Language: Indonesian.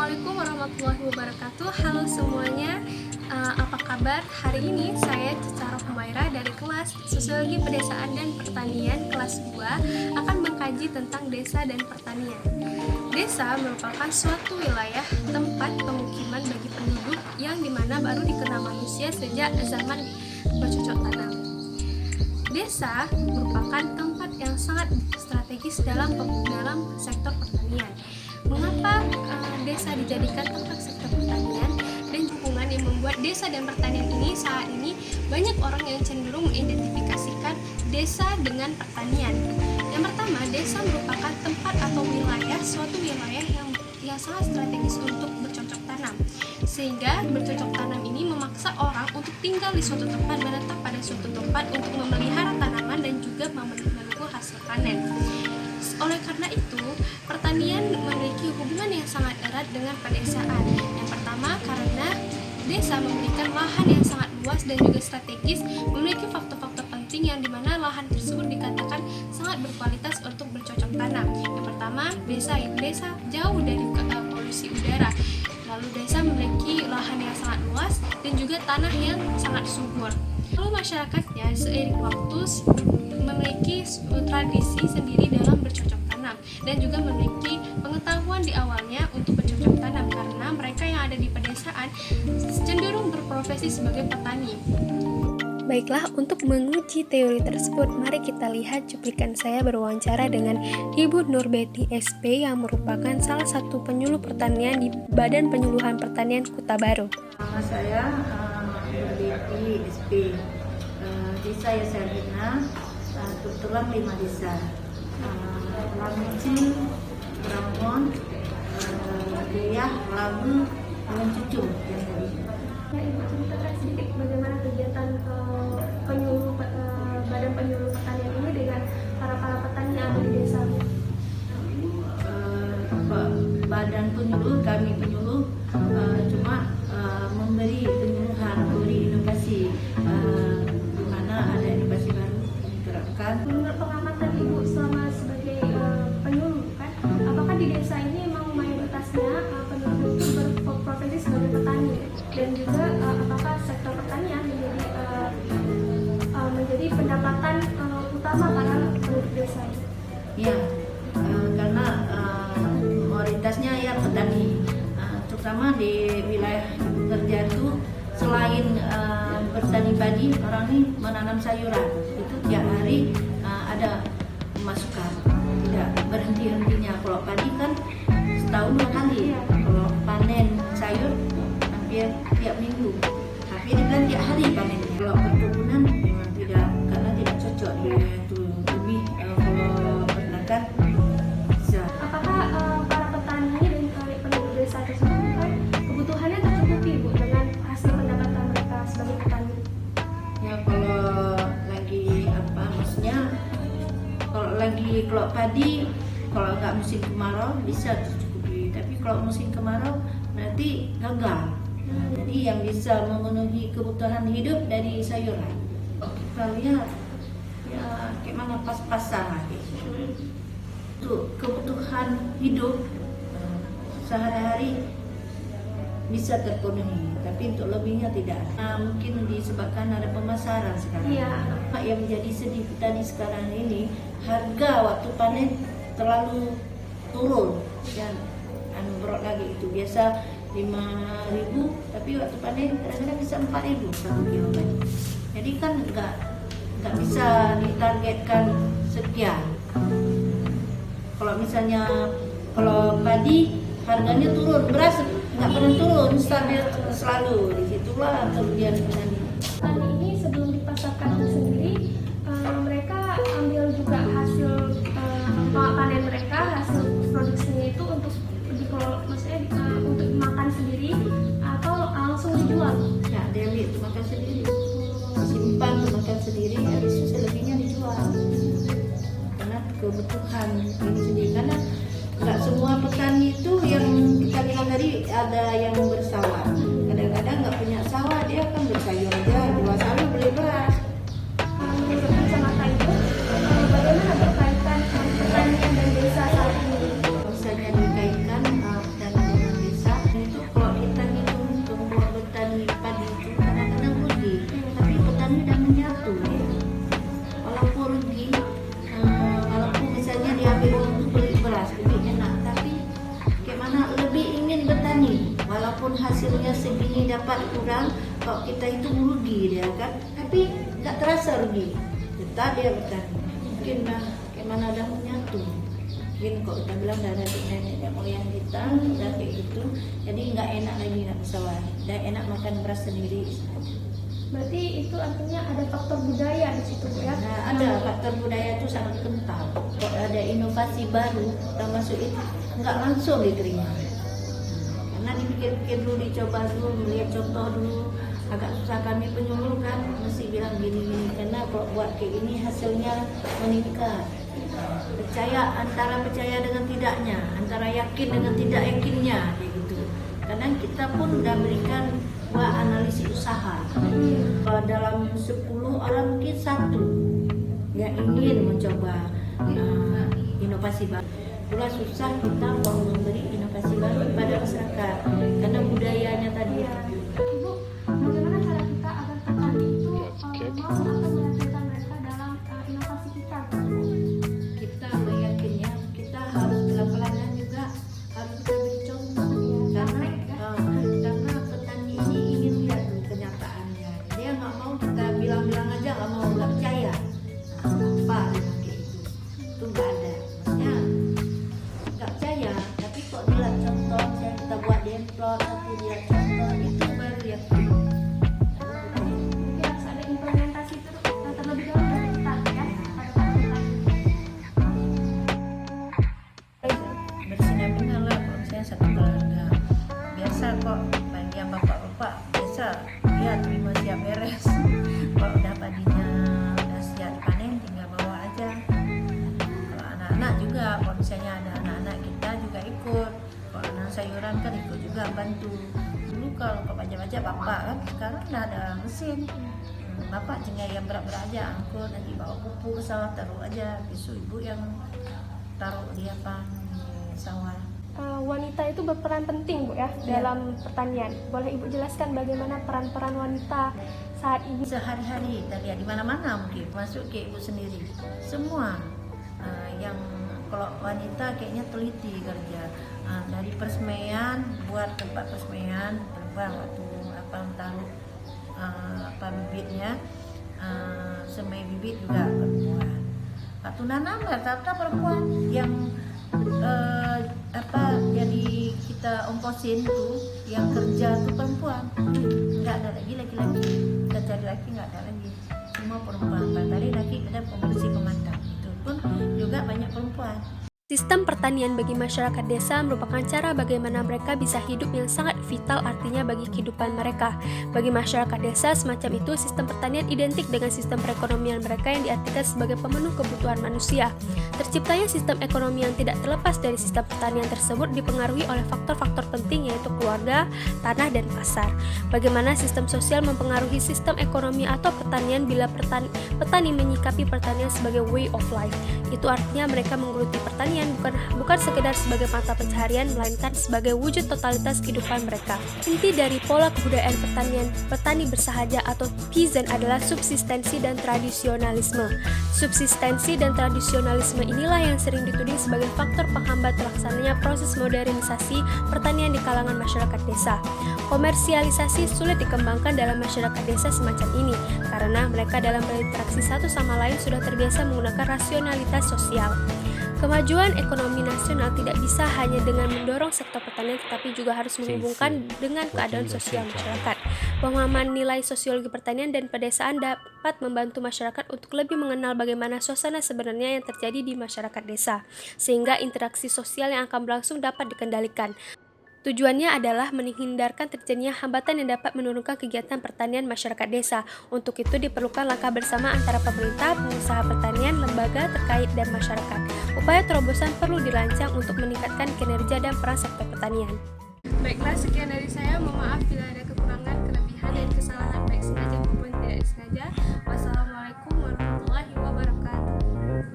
Assalamualaikum warahmatullahi wabarakatuh. Halo semuanya, apa kabar? Hari ini saya Cicara Humaira dari kelas Sosiologi Pedesaan dan Pertanian kelas 2 akan mengkaji tentang desa dan pertanian. Desa merupakan suatu wilayah tempat pemukiman bagi penduduk yang dimana baru dikenal manusia sejak zaman bercocok tanam. Desa merupakan tempat yang sangat strategis dalam sektor pertanian. Mengapa desa dijadikan tempat sektor pertanian dan hubungan yang membuat desa dan pertanian ini saat ini banyak orang yang cenderung mengidentifikasikan desa dengan pertanian. Yang pertama, desa merupakan tempat atau wilayah, suatu wilayah yang sangat strategis untuk bercocok tanam, sehingga bercocok tanam ini memaksa orang untuk tinggal di suatu tempat, menetap pada suatu tempat untuk memelihara tanaman dan juga menunggu hasil panen. Oleh karena itu, pertanian memiliki hubungan yang sangat erat dengan pedesaan. Yang pertama, karena desa memberikan lahan yang sangat luas dan juga strategis, memiliki faktor-faktor penting yang dimana lahan tersebut dikatakan sangat berkualitas untuk bercocok tanam. Yang pertama, desa jauh dari polusi udara. Lalu desa memiliki lahan yang sangat luas dan juga tanah yang sangat subur. Lalu masyarakatnya seiring waktu memiliki tradisi sendiri dalam bercocok tanam dan juga memiliki pengetahuan di awalnya untuk bercocok tanam karena mereka yang ada di pedesaan cenderung berprofesi sebagai petani. Baiklah, untuk menguji teori tersebut, mari kita lihat cuplikan saya berwawancara dengan Ibu Nurbeti SP yang merupakan salah satu penyuluh pertanian di Badan Penyuluhan Pertanian Kota Baru. Nama saya Nurbeti SP. Desa yang saya bina kebetulan 5 desa, Lamucin, Ramon, Deyah, Labu, dan Cucung yang tadi. Ya, Ibu ceritakan sedikit bagaimana kegiatan penyuluh Badan Penyuluh Pertanian ini dengan para petani yang ada di desa. Badan penyuluh, kami penyuluh cuma memberi penyuluhan, memberi inovasi, di mana ada inovasi baru diterapkan. Menurut pengamatan Ibu selama sebagai penyuluh, kan, apakah di desa ini memang mayoritasnya penduduk itu berprofesi sebagai petani dan juga apakah sektor pertanian menjadi pendapatan utama para penduduk desa ini? Ya, karena mayoritasnya ya petani, terutama di wilayah kerja itu selain bertani padi, orang ini menanam sayuran. Itu tiap hari ada pemasukan, tidak berhenti-hentinya. Kalau padi kan setahun 2 kali, kalau panen sayur hampir tiap minggu, tapi ini kan tiap hari panen. Kalau perkebunan memang tidak, karena tidak cocok dia itu lebih kalau peternakan bisa. Apakah para petani dan penduduk desa tersebut kan kebutuhannya tercukupi, Bu, dengan hasil pendapatan mereka sebagai petani? Ya, kalau lagi maksudnya kalau padi, kalau nggak musim kemarau bisa tercukupi, tapi kalau musim kemarau nanti gagal. Jadi yang bisa memenuhi kebutuhan hidup dari sayuran, kita lihat ya kayak mana pas-pasan gitu. Untuk kebutuhan hidup sehari-hari bisa terpenuhi, tapi untuk lebihnya tidak. Mungkin disebabkan ada pemasaran sekarang. Iya. Yang menjadi sedih petani sekarang ini, harga waktu panen terlalu turun dan anjlok lagi. Itu biasa 5.000, tapi waktu panen kadang-kadang bisa 4.000 1 kilo padi. Jadi kan nggak bisa ditargetkan sekian. Kalau misalnya padi harganya turun, beras nggak pernah turun, stabil selalu. Disitulah kerugian petani. Petani ini sebelum dipasarkan itu sendiri, mereka ambil juga hasil panen mereka, hasil produksinya itu untuk untuk dimakan sendiri atau langsung dijual? Ya, dia ambil untuk makan sendiri, simpan untuk makan sendiri, habis itu selebihnya dijual. Karena kebutuhan ini sendiri, karena nggak semua petani itu yang kita bilang tadi ada yang bersawah. Kadang-kadang nggak punya sawah, dia kan bersayur aja, jual sayur beli beras. Menurut kacamata Ibu, bagaimana berkaitan pertanian dan desa saat ini? Misalnya dikaitkan dan desa walaupun hasilnya segini dapat kurang, kalau kita itu merugi dia kan, tapi nggak terasa rugi. Tetap dia bertani. Mungkin bagaimana dah menyatu. Mungkin kok kita bilang dari nenek moyang kita udah kayak gitu, jadi nggak enak lagi nak bersawah, dan enak makan beras sendiri. Berarti itu artinya ada faktor budaya di situ, Bu, ya? Nah, ada faktor budaya itu sangat kental. Kok ada inovasi baru, termasuk itu nggak langsung diterima. Karena dipikir-pikir dulu, dicoba dulu, melihat contoh dulu. Agak susah kami penyuluh kan, mesti bilang gini-gini. Karena kalau buat kayak gini hasilnya meningkat. Antara percaya dengan tidaknya, antara yakin dengan tidak yakinnya, kayak gitu. Karena kita pun udah berikan buat analisis usaha. Dalam 10 orang mungkin 1 yang ingin mencoba inovasi baru. Itulah susah kita mau memberi inovasi baru kepada masyarakat karena budayanya tadi. Ibu, bagaimana cara kita agar petani itu mau atau meyakinkan mereka dalam inovasi kita? Kita meyakinnya, kita harus pelan-pelan juga harus kita beri contoh karena petani ini ingin lihat dulu kenyataannya. Dia nggak mau kita bilang-bilang aja, nggak mau, nggak percaya. Apa kayak itu nggak ada. Maksudnya nggak percaya, tapi kok dilihat contoh, kita buat demplot, tapi lihat contoh itu baru yakin. Mungkin harus ada implementasi terlebih dahulu dari kita, ya, pada petani. Bersinar-binar lah kalau misalnya satu keluarga. Biasa kok bagi yang bapak-bapak biasa dia terima siap beres. Kalau udah padinya udah siap panen tinggal bawa aja. Kalau anak-anak juga, kalau misalnya ada anak-anak kita juga ikut. Kalau anak sayuran kan ikut juga bantu. Dulu kalau baca-baca bapak kan, sekarang udah ada mesin. Bapak tinggal yang berat-berat aja angkut, nanti bawa pupuk sawah taruh aja. Besok ibu yang taruh di apa di sawah. Wanita itu berperan penting, Bu, ya, dalam pertanian. Boleh Ibu jelaskan bagaimana peran-peran wanita saat ini? Sehari-hari kita lihat di mana-mana mungkin masuk ke ibu sendiri. Semua yang kalau wanita kayaknya teliti kerja. Dari persemaian, buat tempat persemaian, terbang waktu taruh bibitnya, semai bibit juga perempuan. Waktu nanam rata-rata perempuan yang jadi kita ongkosin tuh yang kerja tuh perempuan, nggak ada lagi laki-laki. Kita cari laki nggak ada lagi, semua perempuan. Tadi laki kita pembersih pematang, itu pun juga banyak perempuan. Sistem pertanian bagi masyarakat desa merupakan cara bagaimana mereka bisa hidup yang sangat vital, artinya bagi kehidupan mereka. Bagi masyarakat desa semacam itu, sistem pertanian identik dengan sistem perekonomian mereka yang diartikan sebagai pemenuh kebutuhan manusia. Terciptanya sistem ekonomi yang tidak terlepas dari sistem pertanian tersebut dipengaruhi oleh faktor-faktor penting yaitu keluarga, tanah, dan pasar. Bagaimana sistem sosial mempengaruhi sistem ekonomi atau pertanian bila petani menyikapi pertanian sebagai way of life. Itu artinya mereka menggeluti pertanian bukan sekedar sebagai mata pencaharian, melainkan sebagai wujud totalitas kehidupan mereka. Inti dari pola kebudayaan petani bersahaja atau peasant adalah subsistensi dan tradisionalisme. Subsistensi dan tradisionalisme inilah yang sering dituding sebagai faktor penghambat terlaksananya proses modernisasi pertanian di kalangan masyarakat desa. Komersialisasi sulit dikembangkan dalam masyarakat desa semacam ini karena mereka dalam berinteraksi satu sama lain sudah terbiasa menggunakan rasionalitas sosial. Kemajuan ekonomi nasional tidak bisa hanya dengan mendorong sektor pertanian, tetapi juga harus menghubungkan dengan keadaan sosial masyarakat. Pemahaman nilai sosiologi pertanian dan pedesaan dapat membantu masyarakat untuk lebih mengenal bagaimana suasana sebenarnya yang terjadi di masyarakat desa, sehingga interaksi sosial yang akan berlangsung dapat dikendalikan. Tujuannya adalah menghindarkan terjadinya hambatan yang dapat menurunkan kegiatan pertanian masyarakat desa. Untuk itu diperlukan langkah bersama antara pemerintah, pengusaha pertanian, lembaga terkait, dan masyarakat. Upaya terobosan perlu dirancang untuk meningkatkan kinerja dan peran sektor pertanian. Baiklah, sekian dari saya. Mohon maaf bila ada kekurangan, kelebihan, dan kesalahan baik sengaja maupun tidak disengaja.